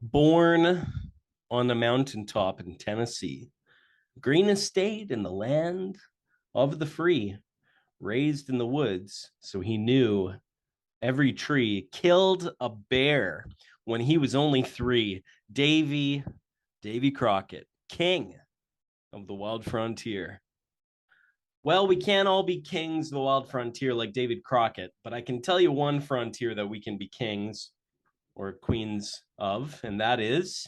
Born on a mountaintop in Tennessee, green estate in the land of the free, raised in the woods, so he knew every tree, killed a bear when he was only 3. Davy Crockett, king of the wild frontier. Well, we can't all be kings of the wild frontier like David Crockett, but I can tell you one frontier that we can be kings or queens of, and that is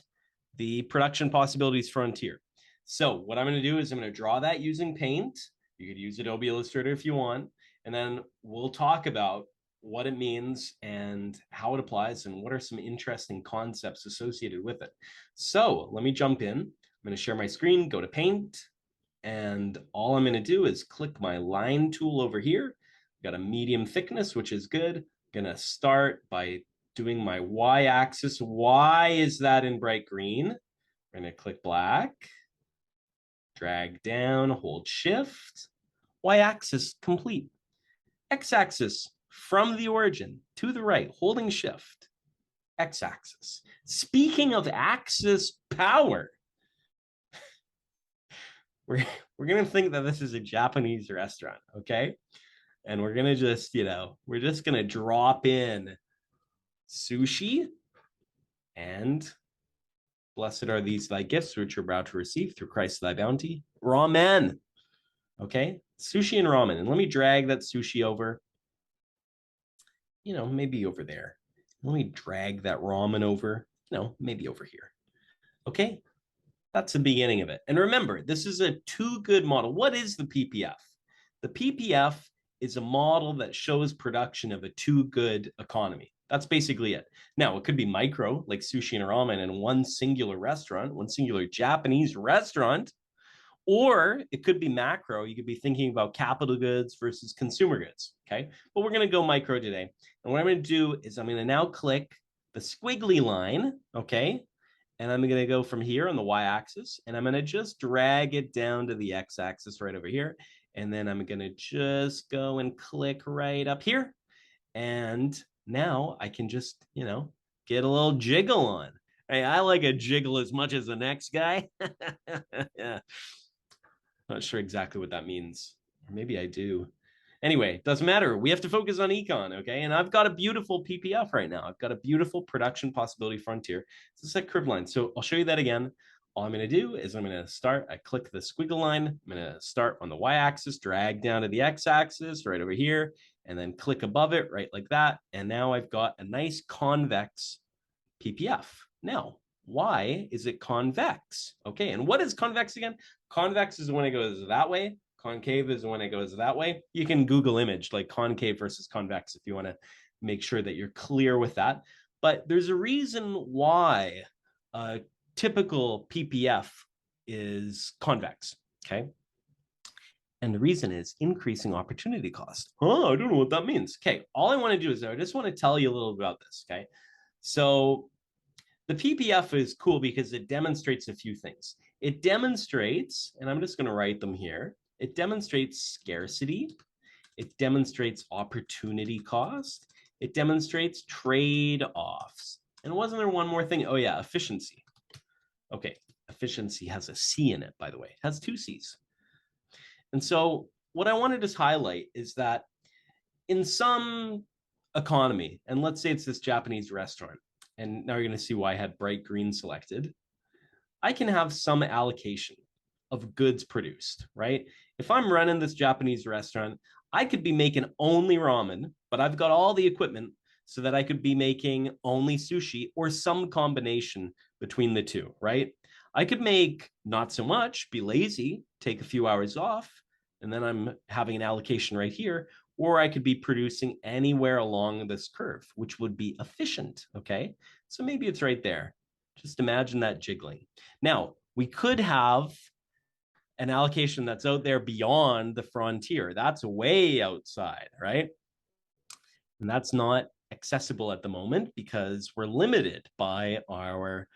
the production possibilities frontier. So what I'm going to do is I'm going to draw that using paint. You could use Adobe Illustrator if you want, and then we'll talk about what it means and how it applies and what are some interesting concepts associated with it. So let me jump in. I'm going to share my screen, go to paint, and all I'm going to do is click my line tool over here. Got a medium thickness, which is good. I'm going to start by doing my y-axis. Why is that in bright green? I'm going to click black, drag down, hold shift, y-axis complete. X-axis from the origin to the right, holding shift, x-axis. Speaking of axis power, we're going to think that this is a Japanese restaurant, okay? And we're going to just, we're just going to drop in sushi and blessed are these thy gifts which you're about to receive through Christ thy bounty. Ramen. Okay, sushi and ramen. And let me drag that sushi over, maybe over there. Let me drag that ramen over, maybe over here. Okay, that's the beginning of it. And remember, this is a too good model. What is the PPF? The PPF is a model that shows production of a too good economy. That's basically it. Now, it could be micro, like sushi and ramen in one singular restaurant, one singular Japanese restaurant, or it could be macro. You could be thinking about capital goods versus consumer goods, okay? But we're going to go micro today. And what I'm going to do is I'm going to now click the squiggly line, okay? And I'm going to go from here on the y-axis, and I'm going to just drag it down to the x-axis right over here. And then I'm going to just go and click right up here. And now I can just, get a little jiggle on. Hey, I like a jiggle as much as the next guy. Yeah. Not sure exactly what that means. Or maybe I do. Anyway, doesn't matter. We have to focus on econ, okay? And I've got a beautiful PPF right now. I've got a beautiful production possibility frontier. It's a set curve line. So I'll show you that again. All I'm going to do is I'm going to start. I click the squiggle line. I'm going to start on the y-axis, drag down to the x-axis right over here, and then click above it right like that. And now I've got a nice convex PPF. Now, why is it convex? Okay, and what is convex again? Convex is when it goes that way. Concave is when it goes that way. You can Google image like concave versus convex if you want to make sure that you're clear with that. But there's a reason why a typical PPF is convex, okay? And the reason is increasing opportunity cost. Oh, I don't know what that means. Okay, all I want to do is I just want to tell you a little about this, okay? So the PPF is cool because it demonstrates a few things. It demonstrates, and I'm just going to write them here, it demonstrates scarcity, it demonstrates opportunity cost, it demonstrates trade-offs. And wasn't there one more thing? Oh yeah, efficiency. Okay, efficiency has a C in it, by the way. It has 2 C's. And so what I wanted to highlight is that in some economy, and let's say it's this Japanese restaurant, and now you're going to see why I had bright green selected, I can have some allocation of goods produced, right? If I'm running this Japanese restaurant, I could be making only ramen, but I've got all the equipment so that I could be making only sushi or some combination between the two, right? I could make not so much, be lazy, take a few hours off, and then I'm having an allocation right here, or I could be producing anywhere along this curve, which would be efficient, okay? So maybe it's right there. Just imagine that jiggling. Now, we could have an allocation that's out there beyond the frontier. That's way outside, right? And that's not accessible at the moment because we're limited by our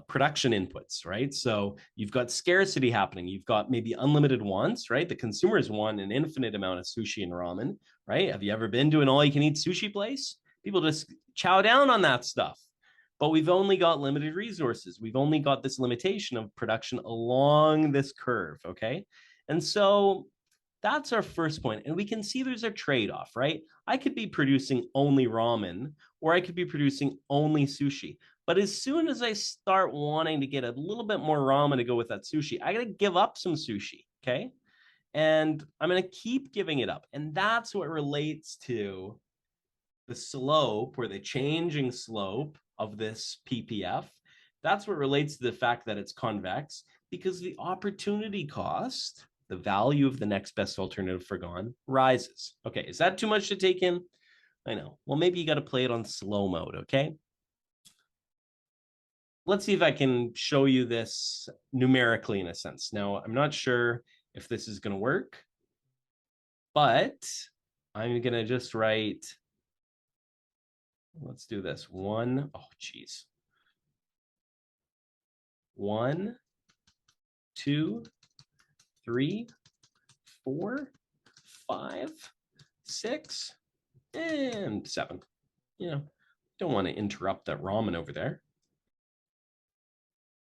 production inputs, right? So you've got scarcity happening. You've got maybe unlimited wants, right? The consumers want an infinite amount of sushi and ramen, right? Have you ever been to an all-you-can-eat sushi place? People just chow down on that stuff, but we've only got limited resources. We've only got this limitation of production along this curve, okay? And so that's our first point. And we can see there's a trade-off, right? I could be producing only ramen, or I could be producing only sushi. But as soon as I start wanting to get a little bit more ramen to go with that sushi, I got to give up some sushi, okay? And I'm going to keep giving it up. And that's what relates to the slope, or the changing slope of this PPF. That's what relates to the fact that it's convex, because the opportunity cost, the value of the next best alternative for gone, rises. Okay, is that too much to take in? I know. Well, maybe you got to play it on slow mode, okay? Let's see if I can show you this numerically in a sense. Now, I'm not sure if this is going to work, but I'm going to just write, let's do this. One, oh, geez. 1, 2, 3, 4, 5, 6, and 7. You know, don't want to interrupt that ramen over there.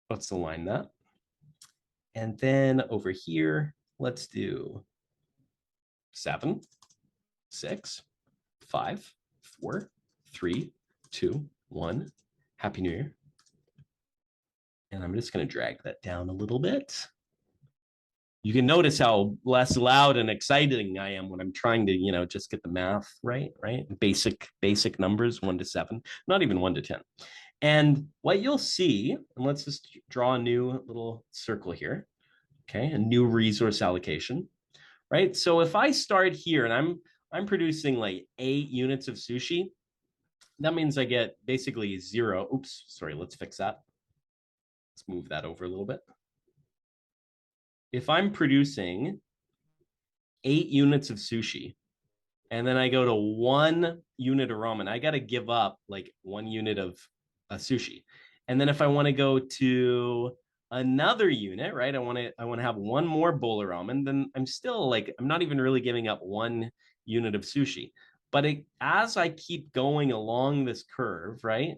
Let's align that. And then over here, let's do 7, 6, 5, 4, 3, 2, 1. Happy New Year. And I'm just going to drag that down a little bit. You can notice how less loud and exciting I am when I'm trying to, just get the math right? Basic numbers, 1 to 7, not even 1 to 10. And what you'll see, and let's just draw a new little circle here, okay, a new resource allocation, right? So if I start here and I'm producing like 8 units of sushi, that means I get basically 0. Oops, sorry, let's fix that. Let's move that over a little bit. If I'm producing 8 units of sushi, and then I go to 1 unit of ramen, I got to give up like 1 unit of sushi. And then if I want to go to another unit, right, I want to have 1 more bowl of ramen, then I'm still like, I'm not even really giving up 1 unit of sushi. But as I keep going along this curve, right,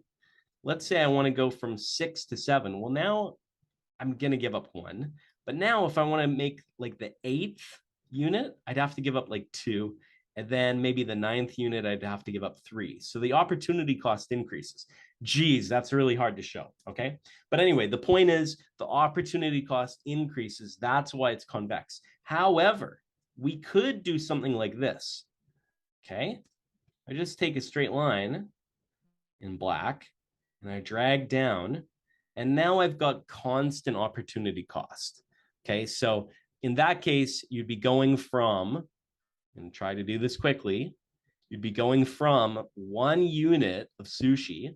let's say I want to go from 6 to 7. Well, now I'm going to give up 1. But now if I want to make like the 8th unit, I'd have to give up like 2. And then maybe the 9th unit, I'd have to give up 3. So the opportunity cost increases. Geez, that's really hard to show, okay? But anyway, the point is the opportunity cost increases. That's why it's convex. However, we could do something like this, okay? I just take a straight line in black, and I drag down, and now I've got constant opportunity cost. Okay, so in that case, you'd be going from, and try to do this quickly, you'd be going from 1 unit of sushi,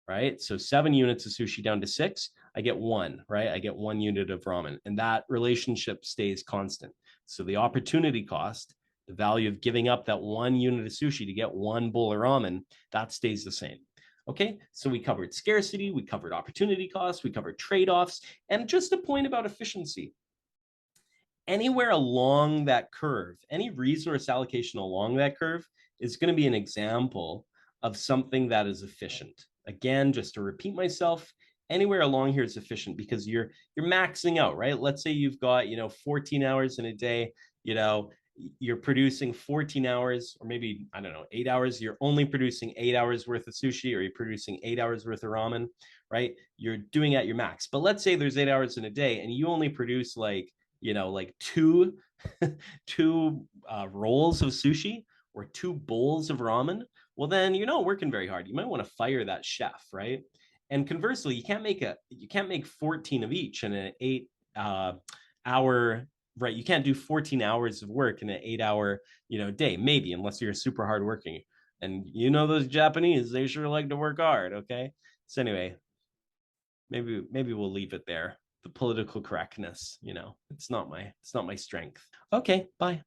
right? So 7 units of sushi down to 6, I get 1, right? I get 1 unit of ramen, and that relationship stays constant. So the opportunity cost, the value of giving up that 1 unit of sushi to get 1 bowl of ramen, that stays the same. Okay, so we covered scarcity, we covered opportunity costs, we covered trade-offs, and just a point about efficiency. Anywhere along that curve, any resource allocation along that curve is going to be an example of something that is efficient. Again, just to repeat myself, anywhere along here is efficient because you're maxing out, right? Let's say you've got, 14 hours in a day, you're producing 14 hours, or maybe, I don't know, 8 hours. You're only producing 8 hours worth of sushi, or you're producing 8 hours worth of ramen, right? You're doing at your max. But let's say there's 8 hours in a day and you only produce like two rolls of sushi or 2 bowls of ramen. Well, then you're not working very hard. You might want to fire that chef, right? And conversely, you can't make 14 of each in an 8 hour, right? You can't do 14 hours of work in an 8 hour, day, maybe, unless you're super hard working. And those Japanese, they sure like to work hard. Okay. So anyway, maybe we'll leave it there. The political correctness, it's not my strength. Okay, bye.